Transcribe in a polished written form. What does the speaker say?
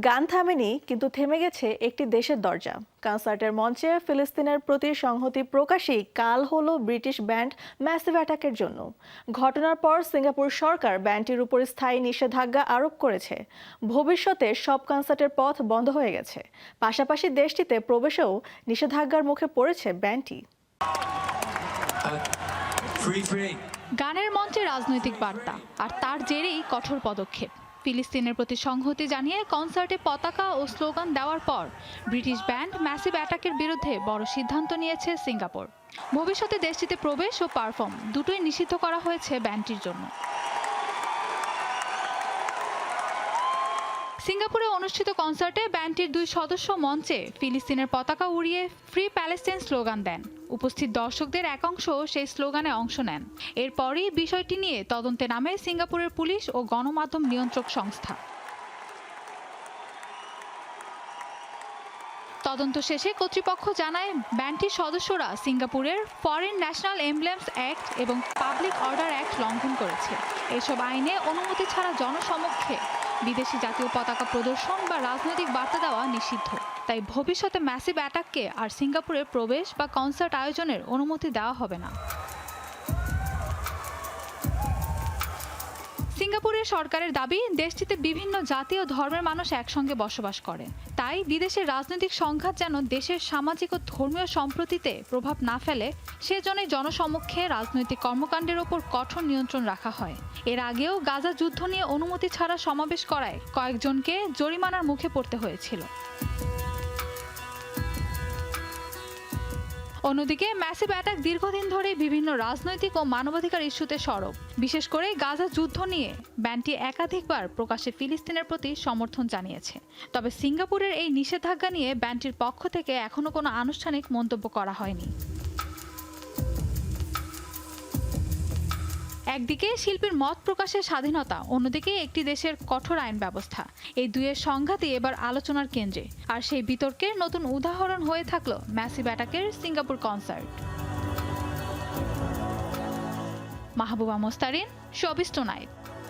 গান থামেনি, কিন্তু থেমে গেছে একটি দেশের দরজা। কনসার্টের মঞ্চে ফিলিস্তিনের প্রতি সংহতি প্রকাশেই কাল হলো ব্রিটিশ ব্যান্ড ম্যাসিভ অ্যাটাকের জন্য। ঘটনার পর সিঙ্গাপুর সরকার ব্যান্ডটির উপর স্থায়ী নিষেধাজ্ঞা আরোপ করেছে। ভবিষ্যতে সব কনসার্টের পথ বন্ধ হয়ে গেছে। পাশাপাশি দেশটিতে প্রবেশেও নিষেধাজ্ঞার মুখে পড়েছে ব্যান্ডটি। গানের মঞ্চে রাজনৈতিক বার্তা আর তার জেরেই কঠোর পদক্ষেপ। ফিলিস্তিনের প্রতি সংহতি জানিয়ে কনসার্টে পতাকা ও স্লোগান দেওয়ার পর ব্রিটিশ ব্যান্ড ম্যাসিভ অ্যাটাকের বিরুদ্ধে বড় সিদ্ধান্ত নিয়েছে সিঙ্গাপুর। ভবিষ্যতে দেশটিতে প্রবেশ ও পারফর্ম দুটোই নিষিদ্ধ করা হয়েছে ব্যান্ডটির জন্য। সিঙ্গাপুরে অনুষ্ঠিত কনসার্টে ব্যান্ডটির 2 সদস্য মঞ্চে ফিলিস্তিনের পতাকা উড়িয়ে ফ্রি প্যালেস্টাইন স্লোগান দেন। উপস্থিত দর্শকদের একাংশ সেই স্লোগানে অংশ নেন। এরপরই বিষয়টি নিয়ে তদন্তে নামে সিঙ্গাপুরের পুলিশ ও গণমাধ্যম নিয়ন্ত্রক সংস্থা। তদন্ত শেষে কর্তৃপক্ষ জানায় ব্যান্ডটির সদস্যরা সিঙ্গাপুরের ফরেন ন্যাশনাল এমব্লেমস অ্যাক্ট এবং পাবলিক অর্ডার অ্যাক্ট লঙ্ঘন করেছে। এসব আইনে অনুমতি ছাড়া জনসমক্ষে বিদেশি জাতীয় পতাকা প্রদর্শন বা রাজনৈতিক বার্তা দেওয়া নিষিদ্ধ। তাই ভবিষ্যতে ম্যাসিভ অ্যাটাককে আর সিঙ্গাপুরে প্রবেশ বা কনসার্ট আয়োজনের অনুমতি দেওয়া হবে না। সিঙ্গাপুরের সরকারের দাবি, দেশটিতে বিভিন্ন জাতি ও ধর্মের মানুষ একসঙ্গে বসবাস করে। তাই বিদেশের রাজনৈতিক সংঘাত যেন দেশের সামাজিক ও ধর্মীয় সম্প্রীতিতে প্রভাব না ফেলে, সেজন্যই জনসমক্ষে রাজনৈতিক কর্মকাণ্ডের ওপর কঠোর নিয়ন্ত্রণ রাখা হয়। এর আগেও গাজা যুদ্ধ নিয়ে অনুমতি ছাড়া সমাবেশ করায় কয়েকজনকে জরিমানার মুখে পড়তে হয়েছিল। অন্যদিকে ম্যাসিভ অ্যাটাক দীর্ঘদিন ধরে বিভিন্ন রাজনৈতিক ও মানবাধিকার ইস্যুতে সরব। বিশেষ করে গাজা যুদ্ধ নিয়ে ব্যান্ডটি একাধিকবার প্রকাশ্যে ফিলিস্তিনের প্রতি সমর্থন জানিয়েছে। তবে সিঙ্গাপুরের এই নিষেধাজ্ঞা নিয়ে ব্যান্ডটির পক্ষ থেকে এখনো কোনো আনুষ্ঠানিক মন্তব্য করা হয়নি। একদিকে শিল্পীর মত প্রকাশের স্বাধীনতা, অন্যদিকে একটি দেশের কঠোর আইন ব্যবস্থা। এই দুয়ের সংঘাতই এবার আলোচনার কেন্দ্রে। আর সেই বিতর্কের নতুন উদাহরণ হয়ে থাকলো ম্যাসিভ অ্যাটাকের Singapore concert. Mahbuba Mostarin, showbiz tonight.